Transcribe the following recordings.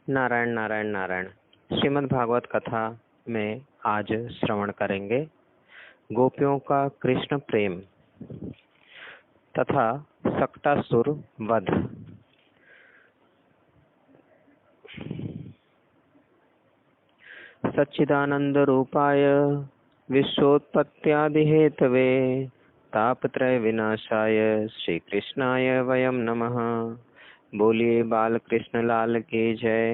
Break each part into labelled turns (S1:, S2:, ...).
S1: नारायण नारायण नारायण। श्रीमद् भागवत कथा में आज श्रवण करेंगे गोपियों का कृष्ण प्रेम तथा सक्टासुर वध। सच्चिदानंद रूपाय विश्वोत्पत्त्यादि हेतवे तापत्रय विनाशाय श्री कृष्णाय वयम नमः। बोलिए बाल कृष्ण लाल की जय।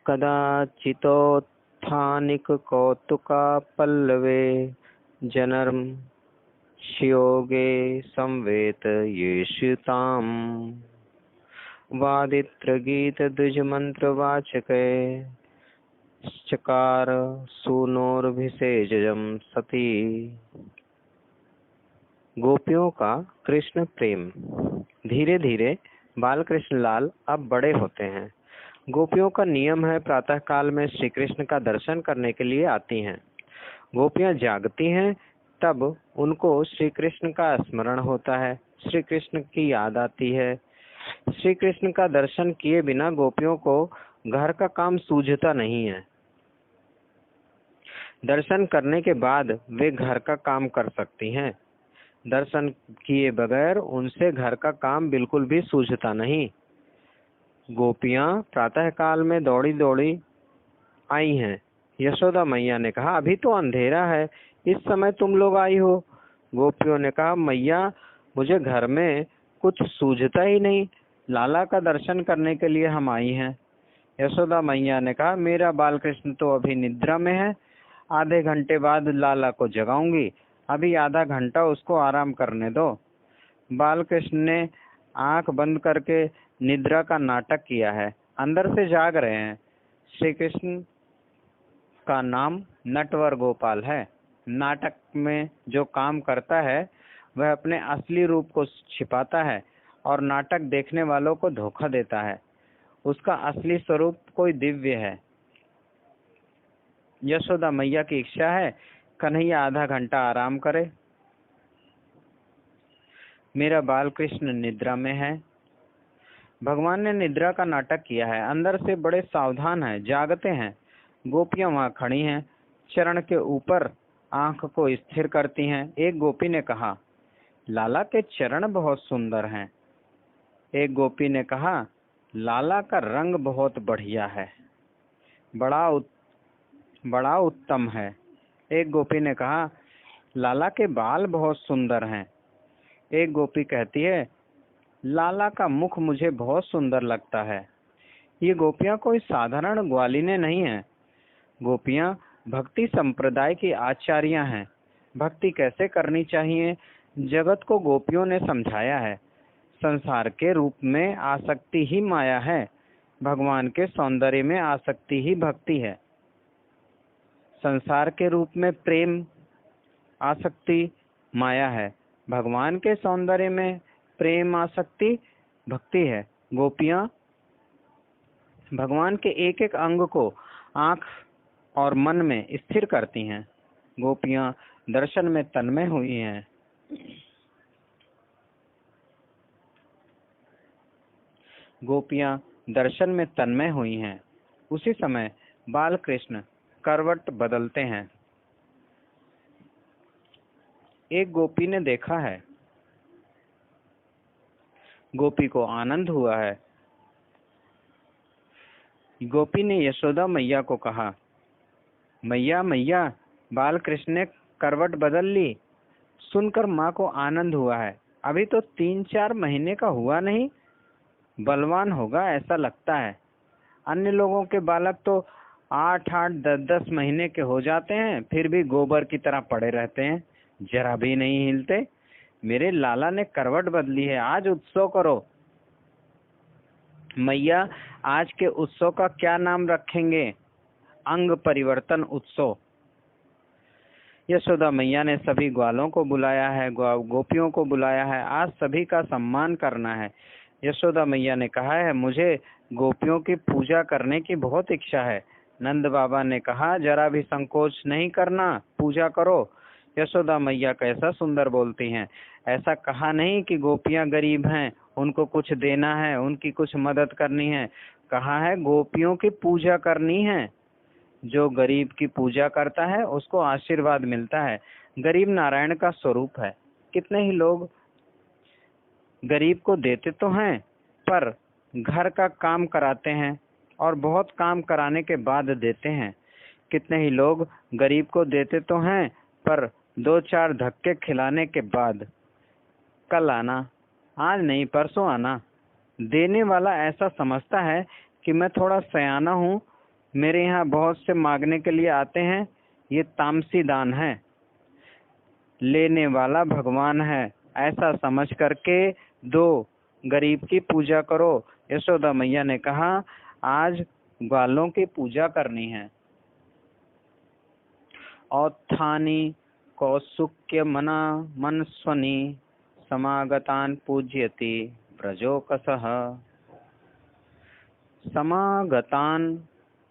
S1: कदाचितोत्थानिक कौतुका पल्लवे जनर्म शियोगे संवेत येषुताम् वादित्र गीत द्विज मंत्र वाचके चकार सूनोर्भिषेजम सती। गोपियों का कृष्ण प्रेम। धीरे धीरे बाल कृष्ण लाल अब बड़े होते हैं। गोपियों का नियम है प्रातः काल में श्री कृष्ण का दर्शन करने के लिए आती हैं। गोपियां जागती हैं तब उनको श्री कृष्ण का स्मरण होता है, श्री कृष्ण की याद आती है। श्री कृष्ण का दर्शन किए बिना गोपियों को घर का काम सूझता नहीं है। दर्शन करने के बाद वे घर का काम कर सकती हैं। दर्शन किए बगैर उनसे घर का काम बिल्कुल भी सूझता नहीं। गोपियां प्रातः काल में दौड़ी दौड़ी आई हैं। यशोदा मैया ने कहा, अभी तो अंधेरा है, इस समय तुम लोग आई हो। गोपियों ने कहा, मैया मुझे घर में कुछ सूझता ही नहीं, लाला का दर्शन करने के लिए हम आई हैं। यशोदा मैया ने कहा, मेरा बाल कृष्ण तो अभी निद्रा में है, आधे घंटे बाद लाला को जगाऊंगी, अभी आधा घंटा उसको आराम करने दो। बाल कृष्ण ने आंख बंद करके निद्रा का नाटक किया है, अंदर से जाग रहे हैं। श्री कृष्ण का नाम नटवर गोपाल है। नाटक में जो काम करता है वह अपने असली रूप को छिपाता है और नाटक देखने वालों को धोखा देता है। उसका असली स्वरूप कोई दिव्य है। यशोदा मैया की इच्छा है कन्हैया आधा घंटा आराम करे। मेरा बाल कृष्ण निद्रा में है। भगवान ने निद्रा का नाटक किया है, अंदर से बड़े सावधान हैं, जागते हैं। गोपियां वहां खड़ी हैं, चरण के ऊपर आंख को स्थिर करती हैं। एक गोपी ने कहा, लाला के चरण बहुत सुंदर हैं। एक गोपी ने कहा, लाला का रंग बहुत बढ़िया है, बड़ा उत्तम है। एक गोपी ने कहा, लाला के बाल बहुत सुंदर हैं। एक गोपी कहती है, लाला का मुख मुझे बहुत सुंदर लगता है। ये गोपियां कोई साधारण ग्वालिने नहीं हैं। गोपियां भक्ति संप्रदाय की आचार्या हैं। भक्ति कैसे करनी चाहिए जगत को गोपियों ने समझाया है। संसार के रूप में आसक्ति ही माया है, भगवान के सौंदर्य में आसक्ति ही भक्ति है। संसार के रूप में प्रेम आसक्ति माया है, भगवान के सौंदर्य में प्रेम आसक्ति भक्ति है। गोपियां भगवान के एक एक अंग को आंख और मन में स्थिर करती हैं। गोपियां दर्शन में तन्मय हुई हैं। गोपियां दर्शन में तन्मय हुई हैं। उसी समय बाल कृष्ण करवट बदलते हैं। एक गोपी ने देखा है, गोपी को आनंद हुआ है। गोपी ने यशोदा मैया को कहा, मैया मैया बाल कृष्ण ने करवट बदल ली। सुनकर माँ को आनंद हुआ है। अभी तो 3-4 महीने का हुआ नहीं, बलवान होगा ऐसा लगता है। अन्य लोगों के बालक तो 8-8, 10-10 महीने के हो जाते हैं, फिर भी गोबर की तरह पड़े रहते हैं, जरा भी नहीं हिलते। मेरे लाला ने करवट बदली है, आज उत्सव करो। मैया आज के उत्सव का क्या नाम रखेंगे? अंग परिवर्तन उत्सव। यशोदा मैया ने सभी ग्वालों को बुलाया है, गोपियों को बुलाया है, आज सभी का सम्मान करना है। यशोदा मैया ने कहा है, मुझे गोपियों की पूजा करने की बहुत इच्छा है। नंद बाबा ने कहा, जरा भी संकोच नहीं करना, पूजा करो। यशोदा मैया कैसा सुंदर बोलती हैं। ऐसा कहा नहीं कि गोपियां गरीब हैं, उनको कुछ देना है, उनकी कुछ मदद करनी है। कहा है गोपियों की पूजा करनी है। जो गरीब की पूजा करता है उसको आशीर्वाद मिलता है। गरीब नारायण का स्वरूप है। कितने ही लोग गरीब को देते तो हैं, पर घर का काम कराते हैं और बहुत काम कराने के बाद देते हैं। कितने ही लोग गरीब को देते तो हैं, पर 2-4 धक्के खिलाने के बाद, कल आना, आज नहीं परसों आना। देने वाला ऐसा समझता है कि मैं थोड़ा सयाना हूँ, मेरे यहाँ बहुत से मांगने के लिए आते हैं, ये तामसी दान है। लेने वाला भगवान है, ऐसा समझ करके दो, गरीब की पूजा करो। यशोदा मैया ने कहा आज ग्वालों की पूजा करनी है। औत्थानि कौसुक्य मना मनस्वनी समागतान पूज्यति ब्रजोकसः। समागतान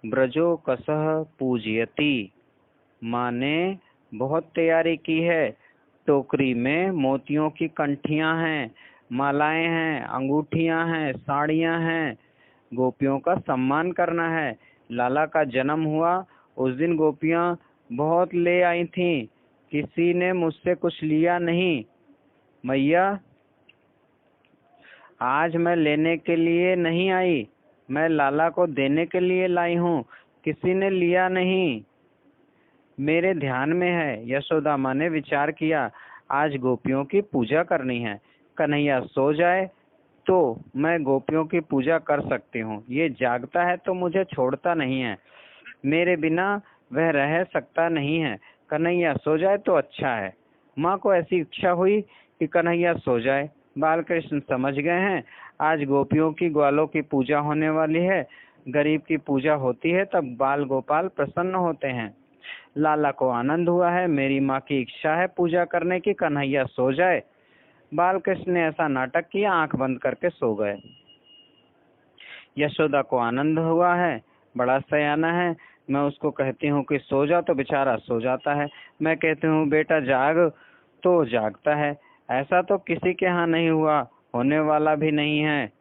S1: ब्रजोकसः पूज्यति माने बहुत तैयारी की है। टोकरी में मोतियों की कंठियां हैं, मालाएं हैं, अंगूठियां हैं, साड़ियां हैं। गोपियों का सम्मान करना है। लाला का जन्म हुआ उस दिन गोपियां बहुत ले आई थीं, किसी ने मुझसे कुछ लिया नहीं। मैया आज मैं लेने के लिए नहीं आई, मैं लाला को देने के लिए लाई हूँ, किसी ने लिया नहीं, मेरे ध्यान में है। यशोदा माँ ने विचार किया आज गोपियों की पूजा करनी है। कन्हैया सो जाए तो मैं गोपियों की पूजा कर सकती हूँ, ये जागता है तो मुझे छोड़ता नहीं है, मेरे बिना वह रह सकता नहीं है। कन्हैया सो जाए तो अच्छा है। माँ को ऐसी इच्छा हुई कि कन्हैया सो जाए। बालकृष्ण समझ गए हैं आज गोपियों की ग्वालों की पूजा होने वाली है। गरीब की पूजा होती है तब बाल गोपाल प्रसन्न होते हैं। लाला को आनंद हुआ है, मेरी माँ की इच्छा है पूजा करने की, कन्हैया सो जाए। बालकृष्ण ने ऐसा नाटक किया, आंख बंद करके सो गए। यशोदा को आनंद हुआ है, बड़ा सयाना है, मैं उसको कहती हूँ कि सो जा तो बेचारा सो जाता है। मैं कहती हूँ बेटा जाग तो जागता है। ऐसा तो किसी के यहाँ नहीं हुआ, होने वाला भी नहीं है।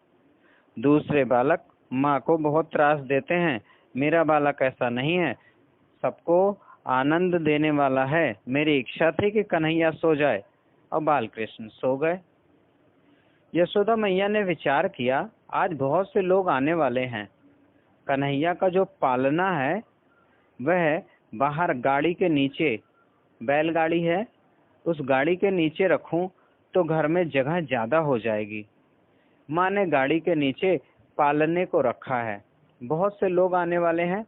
S1: दूसरे बालक माँ को बहुत त्रास देते हैं, मेरा बालक ऐसा नहीं है, सबको आनंद देने वाला है। मेरी इच्छा थी कि कन्हैया सो जाए और बालकृष्ण सो गए। यशोदा मैया ने विचार किया आज बहुत से लोग आने वाले हैं, कन्हैया का जो पालना है वह बाहर गाड़ी के नीचे, बैलगाड़ी है, उस गाड़ी के नीचे रखूं तो घर में जगह ज्यादा हो जाएगी। माँ ने गाड़ी के नीचे पालने को रखा है, बहुत से लोग आने वाले हैं।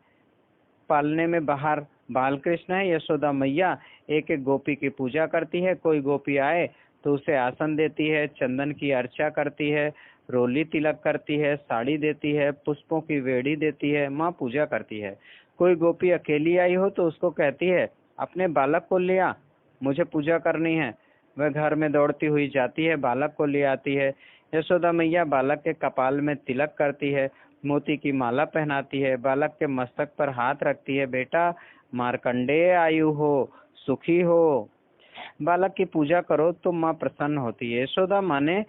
S1: पालने में बाहर बालकृष्ण है, यशोदा मैया एक एक गोपी की पूजा करती है। कोई गोपी आए तो उसे आसन देती है, चंदन की अर्चा करती है, रोली तिलक करती है, साड़ी देती है, पुष्पों की वेड़ी देती है, माँ पूजा करती है। कोई गोपी अकेली आई हो तो उसको कहती है अपने बालक को ले आ, मुझे पूजा करनी है। वह घर में दौड़ती हुई जाती है, बालक को ले आती है। यशोदा मैया बालक के कपाल में तिलक करती है, मोती की माला पहनाती है, बालक के मस्तक पर हाथ रखती है, बेटा मार्कंडेय आयु हो, सुखी हो। बालक की पूजा करो तो माँ प्रसन्न होती है। यशोदा माँ ने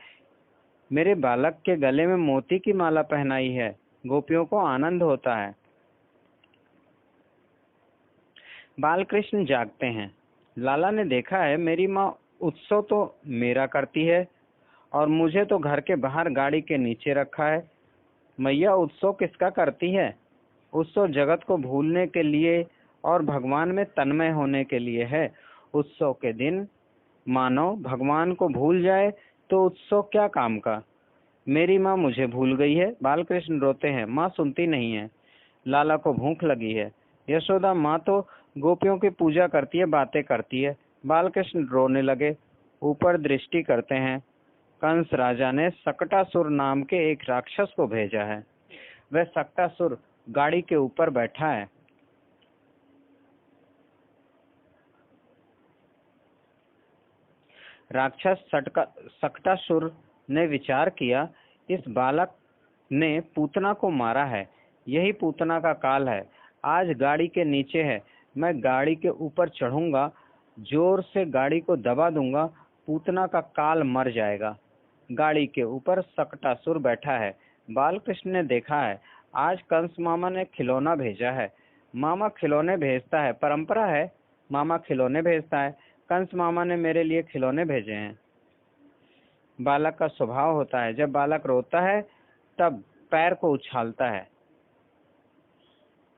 S1: मेरे बालक के गले में मोती की माला पहनाई है, गोपियों को आनंद होता है। बालकृष्ण जागते हैं। लाला ने देखा है मेरी माँ उत्सव तो मेरा करती है और मुझे तो घर के बाहर गाड़ी के नीचे रखा है। मैया उत्सव किसका करती है? उत्सव जगत को भूलने के लिए और भगवान में तन्मय होने के लिए है। उत्सव के दिन मानव भगवान को भूल जाए तो उत्सव क्या काम का। मेरी माँ मुझे भूल गई है। बालकृष्ण रोते हैं, माँ सुनती नहीं है। लाला को भूख लगी है। यशोदा माँ तो गोपियों की पूजा करती है, बातें करती है। बालकृष्ण रोने लगे। ऊपर दृष्टि करते हैं, कंस राजा ने सकटासुर नाम के एक राक्षस को भेजा है। वह सकटासुर गाड़ी के ऊपर बैठा है। राक्षस सकटासुर ने विचार किया इस बालक ने पूतना को मारा है, यही पूतना का काल है। आज गाड़ी के नीचे है, मैं गाड़ी के ऊपर चढ़ूंगा जोर से गाड़ी को दबा दूंगा, पूतना का काल मर जाएगा। गाड़ी के ऊपर सकटासुर बैठा है। बालकृष्ण ने देखा है, आज कंस मामा ने खिलौना भेजा है। मामा खिलौने भेजता है, परंपरा है। मामा खिलौने भेजता है। कंस मामा ने मेरे लिए खिलौने भेजे हैं। बालक का स्वभाव होता है, जब बालक रोता है तब पैर को उछालता है।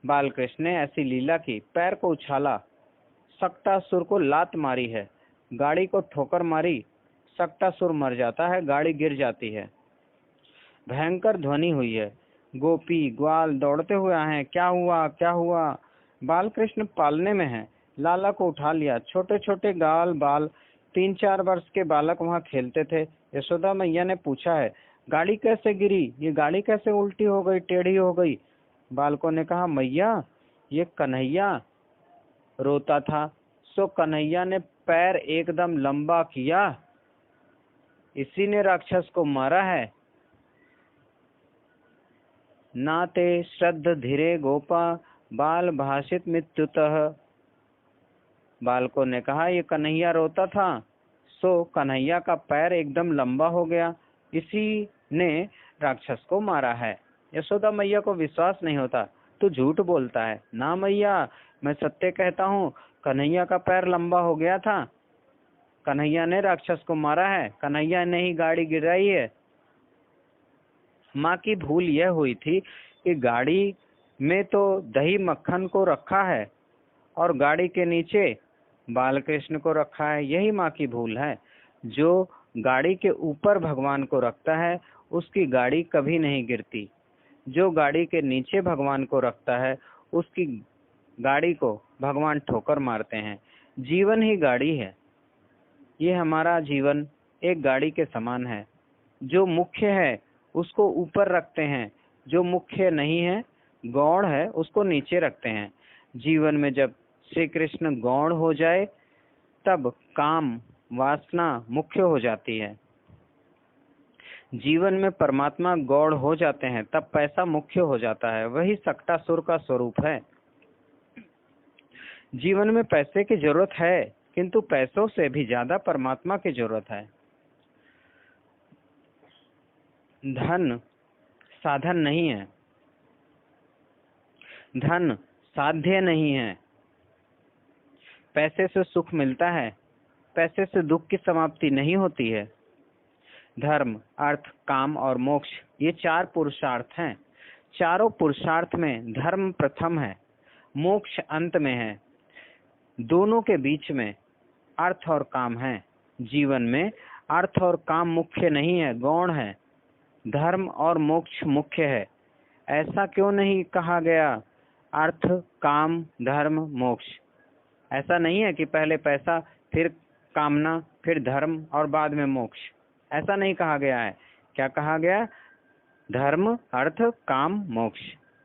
S1: बालकृष्ण ने ऐसी लीला की, पैर को उछाला, सकटासुर को लात मारी है, गाड़ी को ठोकर मारी, सकटासुर मर जाता है, गाड़ी गिर जाती है। भयंकर ध्वनि हुई है। गोपी ग्वाल दौड़ते हुए आए हैं। क्या हुआ, क्या हुआ? बालकृष्ण पालने में है। लाला को उठा लिया। छोटे छोटे गाल बाल 3-4 वर्ष के बालक वहां खेलते थे। यशोदा मैया ने पूछा है, गाड़ी कैसे गिरी? ये गाड़ी कैसे उल्टी हो गई, टेढ़ी हो गई? बालकों ने कहा, मैया ये कन्हैया रोता था, सो कन्हैया ने पैर एकदम लंबा किया, इसी ने राक्षस को मारा है। नाते श्रद्ध धीरे गोपा बाल भाषित मृत्युतः। बालकों ने कहा, ये कन्हैया रोता था, सो कन्हैया का पैर एकदम लंबा हो गया, इसी ने राक्षस को मारा है। यशोदा मैया को विश्वास नहीं होता। तू झूठ बोलता है। ना मैया, मैं सत्य कहता हूँ, कन्हैया का पैर लंबा हो गया था, कन्हैया ने राक्षस को मारा है, कन्हैया ने ही गाड़ी गिराई है। माँ की भूल यह हुई थी कि गाड़ी में तो दही मक्खन को रखा है और गाड़ी के नीचे बालकृष्ण को रखा है। यही माँ की भूल है। जो गाड़ी के ऊपर भगवान को रखता है उसकी गाड़ी कभी नहीं गिरती। जो गाड़ी के नीचे भगवान को रखता है उसकी गाड़ी को भगवान ठोकर मारते हैं। जीवन ही गाड़ी है। ये हमारा जीवन एक गाड़ी के समान है। जो मुख्य है उसको ऊपर रखते हैं, जो मुख्य नहीं है, गौण है, उसको नीचे रखते हैं। जीवन में जब श्री कृष्ण गौण हो जाए तब काम वासना मुख्य हो जाती है। जीवन में परमात्मा गौण हो जाते हैं तब पैसा मुख्य हो जाता है। वही सकटासुर का स्वरूप है। जीवन में पैसे की जरूरत है, किंतु पैसों से भी ज्यादा परमात्मा की जरूरत है। धन साधन नहीं है, धन साध्य नहीं है। पैसे से सुख मिलता है, पैसे से दुख की समाप्ति नहीं होती है। धर्म, अर्थ, काम और मोक्ष, ये 4 पुरुषार्थ हैं। चारों पुरुषार्थ में धर्म प्रथम है, मोक्ष अंत में है। दोनों के बीच में अर्थ और काम है। जीवन में अर्थ और काम मुख्य नहीं है, गौण है। धर्म और मोक्ष मुख्य है। ऐसा क्यों नहीं कहा गया अर्थ, काम, धर्म, मोक्ष? ऐसा नहीं है कि पहले पैसा, फिर कामना, फिर धर्म और बाद में मोक्ष। ऐसा नहीं कहा गया है। क्या कहा गया? धर्म, अर्थ, काम, मोक्ष।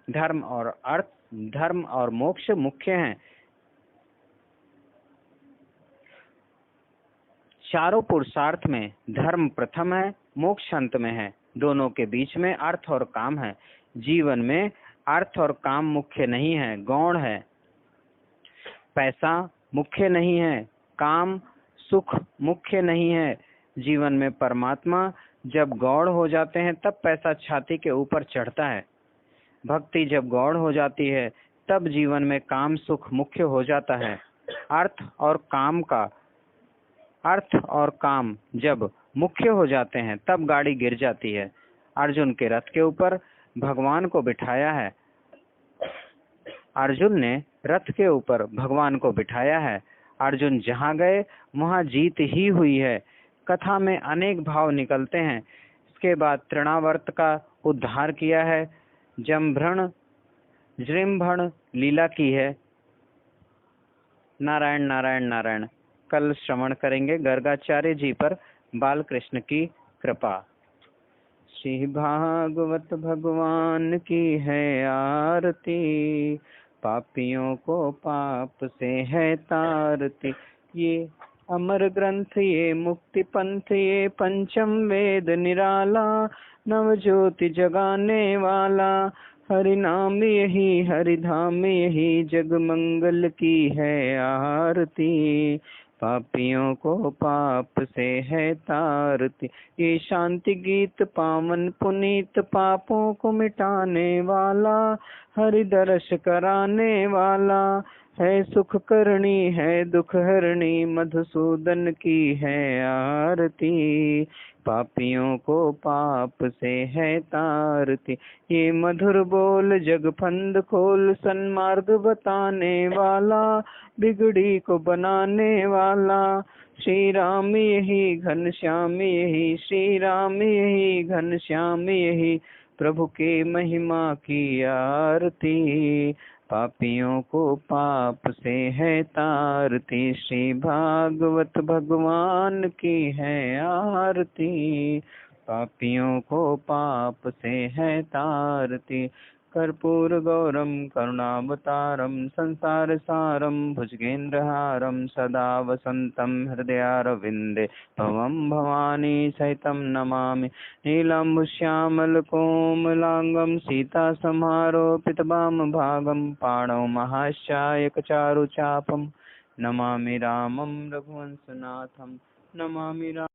S1: धर्म और अर्थ, धर्म और मोक्ष मुख्य हैं। चारों पुरुषार्थ में धर्म प्रथम है, मोक्ष अंत में है। दोनों के बीच में अर्थ और काम है। जीवन में अर्थ और काम मुख्य नहीं है, गौण है। पैसा मुख्य नहीं है, काम सुख मुख्य नहीं है। जीवन में परमात्मा जब गौण हो जाते हैं तब पैसा छाती के ऊपर चढ़ता है। भक्ति जब गौण हो जाती है तब जीवन में काम सुख मुख्य हो जाता है। अर्थ और काम जब मुख्य हो जाते हैं तब गाड़ी गिर जाती है। अर्जुन के रथ के ऊपर भगवान को बिठाया है। अर्जुन ने रथ के ऊपर भगवान को बिठाया है। अर्जुन जहाँ गए वहाँ जीत ही हुई है। कथा में अनेक भाव निकलते हैं। इसके बाद तृणावर्त का उद्धार किया है। जम्भृण जृंभण लीला की है। नारायण नारायण नारायण। कल श्रवण करेंगे गर्गाचार्य जी पर बालकृष्ण की कृपा। श्री भागवत भगवान की है आरती, पापियों को पाप से है तारती। ये अमर ग्रंथ, ये मुक्ति पंथ, ये पंचम वेद निराला, नव ज्योति जगाने वाला, हरि नाम यही हरि धाम यही, जग मंगल की है आरती। पापियों को पाप से है तारती, ये शांति गीत पावन पुनीत, पापों को मिटाने वाला, हरि दर्श कराने वाला। है सुख करनी है दुख हरणी, मधुसूदन की है आरती। पापियों को पाप से है तारती, ये मधुर बोल जग फंद खोल, सन्मार्ग बताने वाला, बिगड़ी को बनाने वाला। श्री राम यही घनश्याम यही, श्री राम यही घनश्याम यही, प्रभु के महिमा की आरती। पापियों को पाप से है तारती, श्री भागवत भगवान की है आरती। पापियों को पाप से है तारती। कर्पूर गौरम करुणावतारम, संसार सारम भुजगेन्द्रहारम, सदा वसंतम हृदयारविंदे, भवम भवानी सहितं नमामि। नीलाम्बुश्यामल कोमलांगं, सीता समारोपितवाम भागं, पाणौ महाश्चायक चारुचापं, नमामि रामं रघुवंशनाथं, नमामि